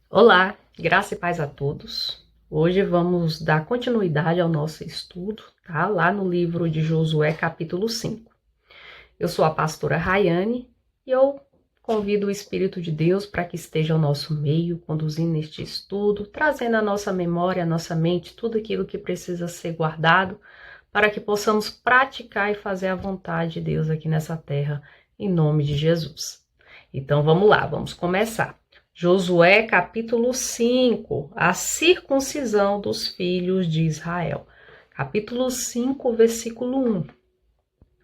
Olá, graça e paz a todos. Hoje vamos dar continuidade ao nosso estudo, tá? Lá no livro de Josué, capítulo 5. Eu sou a pastora Rayane e eu convido o Espírito de Deus para que esteja ao nosso meio, conduzindo este estudo, trazendo à nossa memória, à nossa mente, tudo aquilo que precisa ser guardado para que possamos praticar e fazer a vontade de Deus aqui nessa terra, em nome de Jesus. Então vamos lá, vamos começar. Josué capítulo 5, a circuncisão dos filhos de Israel. Capítulo 5, versículo 1.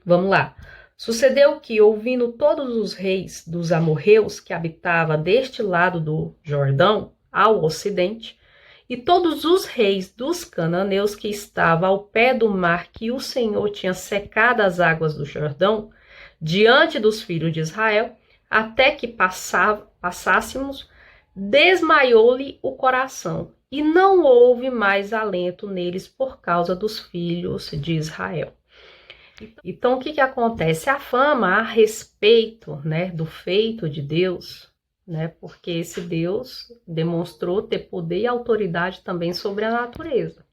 Vamos lá. Sucedeu que, ouvindo todos os reis dos amorreus que habitavam deste lado do Jordão, ao ocidente, e todos os reis dos cananeus que estavam ao pé do mar que o Senhor tinha secado as águas do Jordão, diante dos filhos de Israel, até que passássemos, desmaiou-lhe o coração, e não houve mais alento neles por causa dos filhos de Israel. Então, o que acontece? A fama a respeito, né, do feito de Deus, né, porque esse Deus demonstrou ter poder e autoridade também sobre a natureza.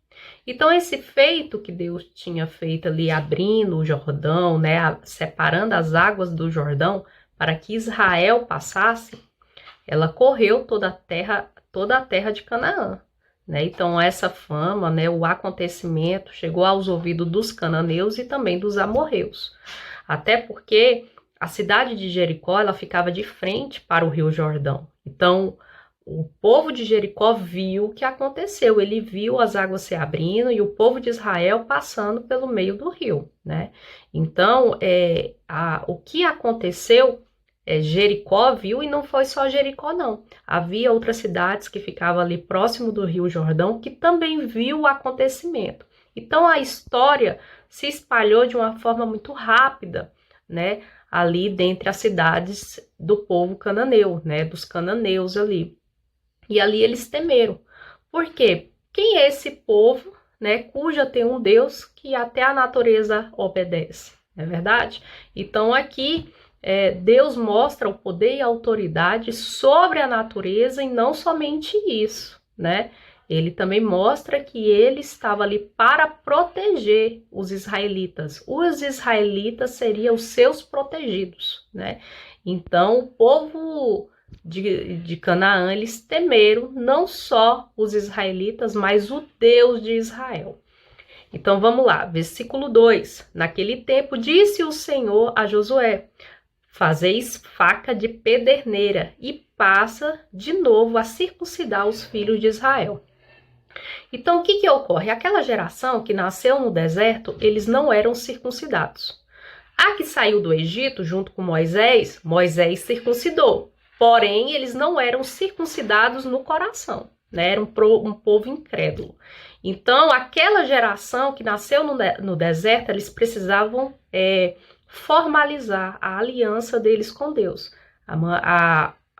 Então, esse feito que Deus tinha feito ali, abrindo o Jordão, né, separando as águas do Jordão para que Israel passasse, ela correu toda a terra de Canaã. Né? Então, essa fama, né, o acontecimento, chegou aos ouvidos dos cananeus e também dos amorreus. Até porque a cidade de Jericó ela ficava de frente para o Rio Jordão. Então, o povo de Jericó viu o que aconteceu. Ele viu as águas se abrindo e o povo de Israel passando pelo meio do rio. Né? Então, o que aconteceu Jericó viu, e não foi só Jericó, não. Havia outras cidades que ficavam ali próximo do Rio Jordão que também viu o acontecimento. Então a história se espalhou de uma forma muito rápida, né? Ali dentre as cidades do povo cananeu, né? Dos cananeus ali. E ali eles temeram. Por quê? Quem é esse povo, né? Cuja tem um Deus que até a natureza obedece, não é verdade? Então aqui Deus mostra o poder e a autoridade sobre a natureza e não somente isso, né? Ele também mostra que ele estava ali para proteger os israelitas. Os israelitas seriam os seus protegidos, né? Então, o povo de Canaã, eles temeram não só os israelitas, mas o Deus de Israel. Então, vamos lá, versículo 2. Naquele tempo, disse o Senhor a Josué: fazeis faca de pederneira e passa de novo a circuncidar os filhos de Israel. Então, o que ocorre? Aquela geração que nasceu no deserto, eles não eram circuncidados. A que saiu do Egito junto com Moisés, Moisés circuncidou. Porém, eles não eram circuncidados no coração, né? Era um povo incrédulo. Então, aquela geração que nasceu no deserto, eles precisavam formalizar a aliança deles com Deus.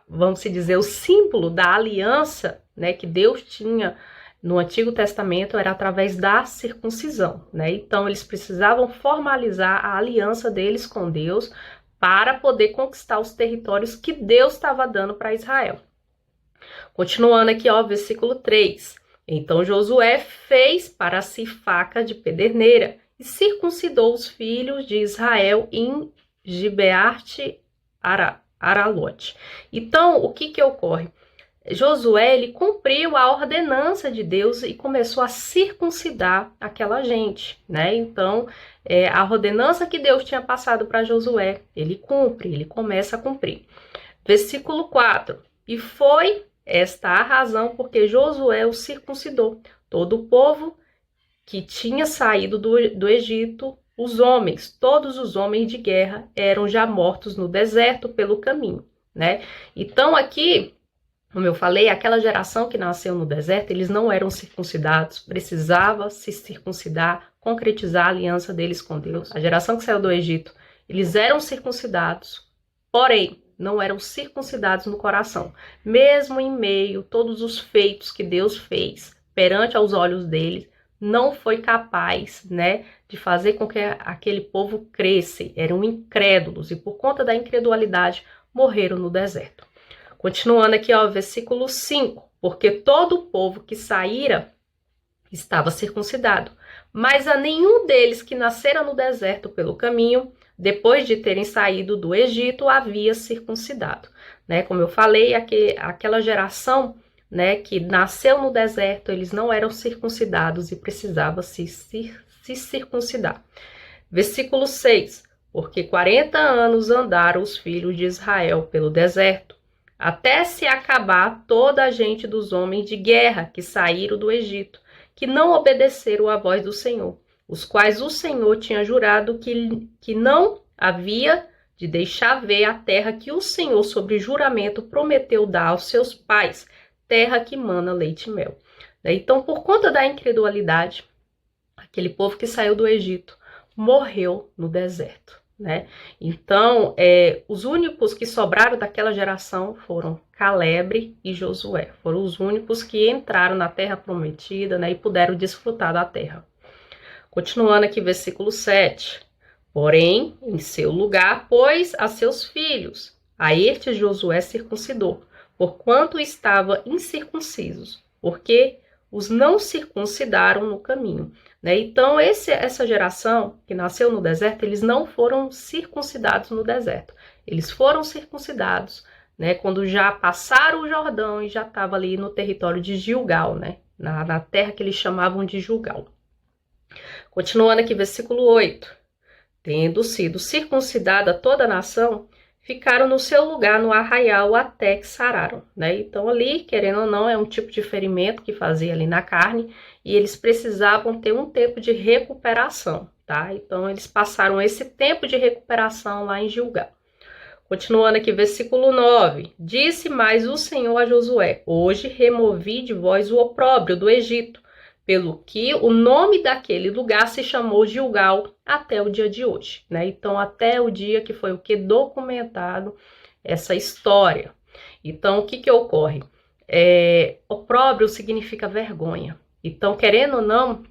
Vamos dizer, o símbolo da aliança, né, que Deus tinha no Antigo Testamento era através da circuncisão, né? Então eles precisavam formalizar a aliança deles com Deus para poder conquistar os territórios que Deus estava dando para Israel. Continuando aqui, ó, versículo 3. Então Josué fez para si faca de pederneira e circuncidou os filhos de Israel em Gibearte Aralote. Então, o que ocorre? Josué, ele cumpriu a ordenança de Deus e começou a circuncidar aquela gente, né? Então, a ordenança que Deus tinha passado para Josué, ele cumpre, ele começa a cumprir. Versículo 4. E foi esta a razão porque Josué o circuncidou. Todo o povo que tinha saído do Egito, os homens, todos os homens de guerra, eram já mortos no deserto pelo caminho, né? Então, aqui, como eu falei, aquela geração que nasceu no deserto, eles não eram circuncidados, precisava se circuncidar, concretizar a aliança deles com Deus. A geração que saiu do Egito, eles eram circuncidados, porém, não eram circuncidados no coração. Mesmo em meio a todos os feitos que Deus fez perante aos olhos deles, não foi capaz, né, de fazer com que aquele povo cresça. Eram incrédulos e por conta da incredulidade morreram no deserto. Continuando aqui, ó, versículo 5. Porque todo o povo que saíra estava circuncidado, mas a nenhum deles que nascera no deserto pelo caminho, depois de terem saído do Egito, havia circuncidado. Né? Como eu falei, aquela geração, né, que nasceu no deserto, eles não eram circuncidados e precisava se circuncidar. Versículo 6. Porque 40 anos andaram os filhos de Israel pelo deserto, até se acabar toda a gente dos homens de guerra que saíram do Egito, que não obedeceram à voz do Senhor, os quais o Senhor tinha jurado que não havia de deixar ver a terra que o Senhor, sobre juramento, prometeu dar aos seus pais, terra que mana leite e mel. Então, por conta da incredulidade, aquele povo que saiu do Egito morreu no deserto. Né? Então, os únicos que sobraram daquela geração foram Caleb e Josué. Foram os únicos que entraram na terra prometida, né, e puderam desfrutar da terra. Continuando aqui, versículo 7. Porém, em seu lugar, pôs a seus filhos. A estes Josué circuncidou, porquanto estavam incircuncisos, porque os não circuncidaram no caminho. Né? Então, essa geração que nasceu no deserto, eles não foram circuncidados no deserto. Eles foram circuncidados, né, quando já passaram o Jordão e já estava ali no território de Gilgal, né, na terra que eles chamavam de Gilgal. Continuando aqui, versículo 8. Tendo sido circuncidada toda a nação, ficaram no seu lugar no arraial até que sararam, né? Então ali, querendo ou não, é um tipo de ferimento que fazia ali na carne e eles precisavam ter um tempo de recuperação, tá? Então eles passaram esse tempo de recuperação lá em Gilgal. Continuando aqui, versículo 9. Disse mais o Senhor a Josué: hoje removi de vós o opróbrio do Egito, pelo que o nome daquele lugar se chamou Gilgal até o dia de hoje, né? Então, até o dia que foi o que documentado essa história. Então, o que ocorre? Opróbrio significa vergonha. Então, querendo ou não,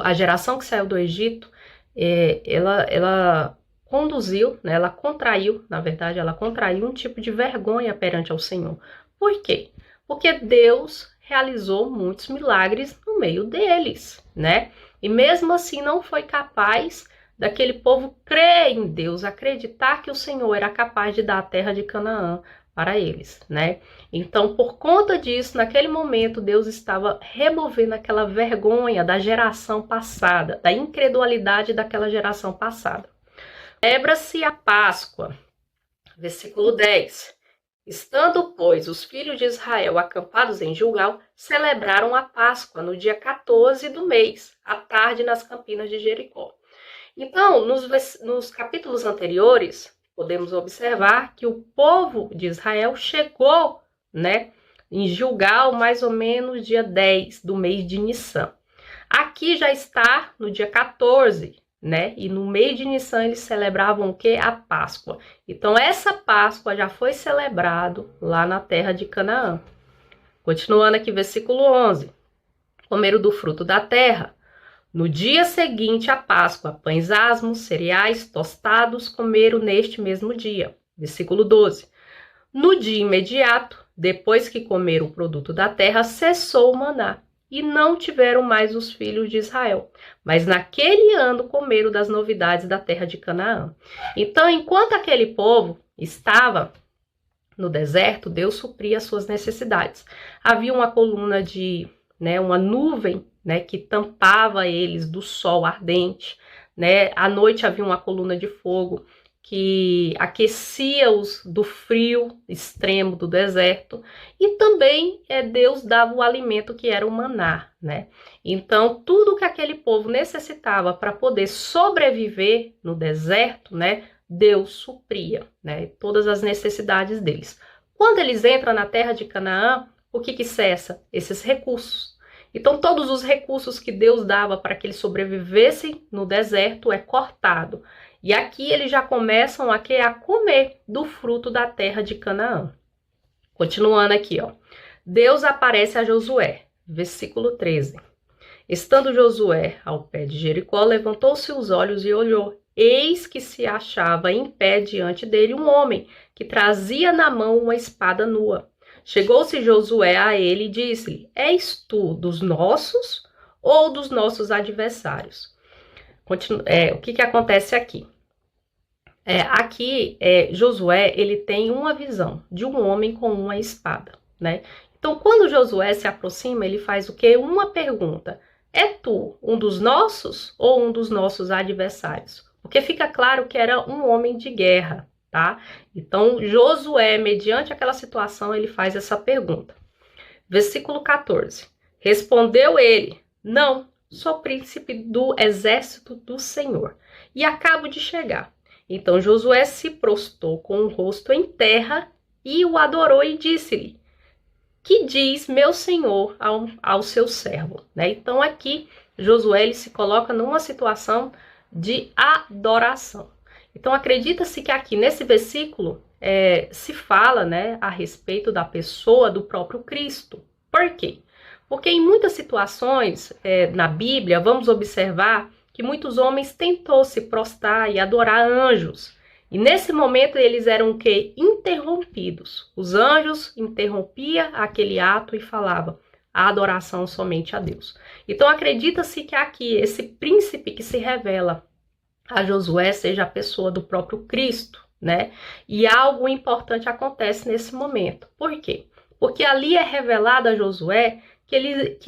a geração que saiu do Egito, ela conduziu, né? Ela contraiu, na verdade, ela contraiu um tipo de vergonha perante ao Senhor. Por quê? Porque Deus realizou muitos milagres no meio deles, né? E mesmo assim não foi capaz daquele povo crer em Deus, acreditar que o Senhor era capaz de dar a terra de Canaã para eles, né? Então, por conta disso, naquele momento, Deus estava removendo aquela vergonha da geração passada, da incredulidade daquela geração passada. Celebra-se a Páscoa, versículo 10. Estando, pois, os filhos de Israel acampados em Gilgal, celebraram a Páscoa no dia 14 do mês, à tarde nas campinas de Jericó. Então, nos capítulos anteriores, podemos observar que o povo de Israel chegou, né, em Gilgal mais ou menos dia 10 do mês de Nissan. Aqui já está no dia 14, né? E no mês de Nissan eles celebravam o quê? A Páscoa. Então essa Páscoa já foi celebrado lá na terra de Canaã. Continuando aqui, versículo 11. Comeram do fruto da terra. No dia seguinte à Páscoa, pães asmos, cereais, tostados, comeram neste mesmo dia. Versículo 12. No dia imediato, depois que comeram o produto da terra, cessou o maná. E não tiveram mais os filhos de Israel. Mas naquele ano comeram das novidades da terra de Canaã. Então, enquanto aquele povo estava no deserto, Deus supria as suas necessidades. Havia uma coluna uma nuvem, né, que tampava eles do sol ardente. Né? À noite havia uma coluna de fogo que aquecia-os do frio extremo do deserto, e também Deus dava o alimento que era o maná, né? Então, tudo que aquele povo necessitava para poder sobreviver no deserto, né, Deus supria, né, todas as necessidades deles. Quando eles entram na terra de Canaã, o que cessa? Esses recursos. Então, todos os recursos que Deus dava para que eles sobrevivessem no deserto é cortado. E aqui eles já começam a comer do fruto da terra de Canaã. Continuando aqui, ó. Deus aparece a Josué, versículo 13. Estando Josué ao pé de Jericó, levantou-se os olhos e olhou, eis que se achava em pé diante dele um homem, que trazia na mão uma espada nua. Chegou-se Josué a ele e disse-lhe: És tu dos nossos ou dos nossos adversários? O que acontece aqui? Josué, ele tem uma visão de um homem com uma espada, né? Então, quando Josué se aproxima, ele faz o quê? Uma pergunta: é tu um dos nossos ou um dos nossos adversários? Porque fica claro que era um homem de guerra, tá? Então, Josué, mediante aquela situação, ele faz essa pergunta. Versículo 14. Respondeu ele: não, sou príncipe do exército do Senhor e acabo de chegar. Então Josué se prostrou com o rosto em terra e o adorou e disse-lhe: que diz meu senhor ao seu servo? Né? Então aqui Josué ele se coloca numa situação de adoração. Então acredita-se que aqui nesse versículo se fala, né, a respeito da pessoa do próprio Cristo. Por quê? Porque em muitas situações na Bíblia vamos observar que muitos homens tentou se prostrar e adorar anjos. E nesse momento eles eram o quê? Interrompidos. Os anjos interrompiam aquele ato e falavam a adoração somente a Deus. Então acredita-se que aqui esse príncipe que se revela a Josué seja a pessoa do próprio Cristo, né? E algo importante acontece nesse momento. Por quê? Porque ali é revelado a Josué que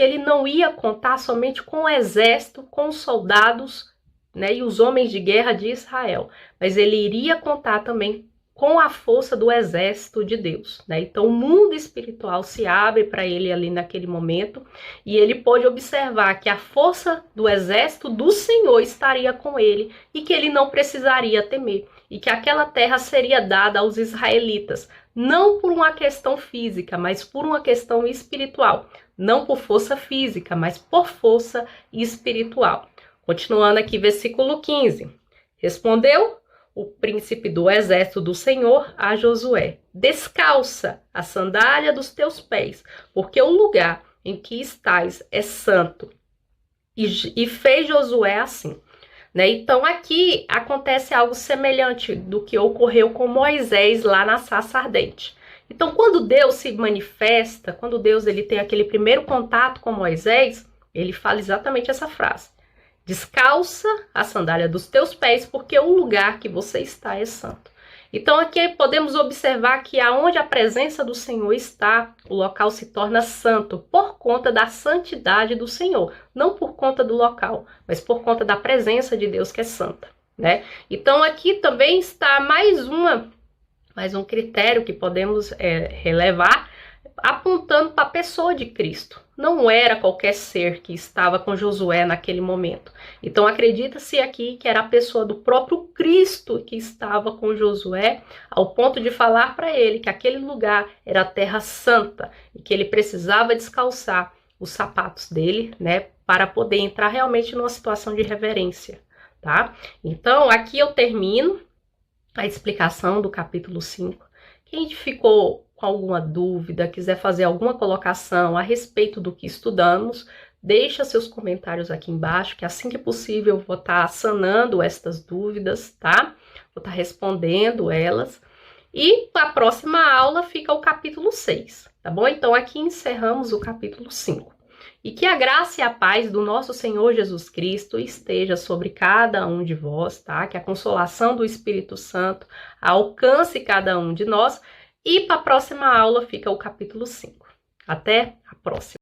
ele não ia contar somente com o exército, com os soldados, né, e os homens de guerra de Israel, mas ele iria contar também com a força do exército de Deus, né? Então o mundo espiritual se abre para ele ali naquele momento e ele pôde observar que a força do exército do Senhor estaria com ele e que ele não precisaria temer e que aquela terra seria dada aos israelitas, não por uma questão física, mas por uma questão espiritual, não por força física, mas por força espiritual. Continuando aqui, versículo 15. Respondeu o príncipe do exército do Senhor a Josué: descalça a sandália dos teus pés, porque o lugar em que estás é santo. E fez Josué assim. Né? Então aqui acontece algo semelhante do que ocorreu com Moisés lá na sarça ardente. Então quando Deus se manifesta, quando Deus ele tem aquele primeiro contato com Moisés, ele fala exatamente essa frase: descalça a sandália dos teus pés, porque o lugar que você está é santo. Então aqui podemos observar que aonde a presença do Senhor está, o local se torna santo por conta da santidade do Senhor, não por conta do local, mas por conta da presença de Deus que é santa, né? Então aqui também está mais um critério que podemos relevar, apontando para a pessoa de Cristo. Não era qualquer ser que estava com Josué naquele momento. Então acredita-se aqui que era a pessoa do próprio Cristo que estava com Josué, ao ponto de falar para ele que aquele lugar era a terra santa e que ele precisava descalçar os sapatos dele, né, para poder entrar realmente numa situação de reverência, tá? Então aqui eu termino a explicação do capítulo 5. Quem ficou com alguma dúvida, quiser fazer alguma colocação a respeito do que estudamos, deixa seus comentários aqui embaixo, que assim que possível eu vou estar sanando estas dúvidas, tá? Vou estar respondendo elas. E a próxima aula fica o capítulo 6, tá bom? Então aqui encerramos o capítulo 5. E que a graça e a paz do nosso Senhor Jesus Cristo esteja sobre cada um de vós, tá? Que a consolação do Espírito Santo alcance cada um de nós. E para a próxima aula fica o capítulo 5. Até a próxima!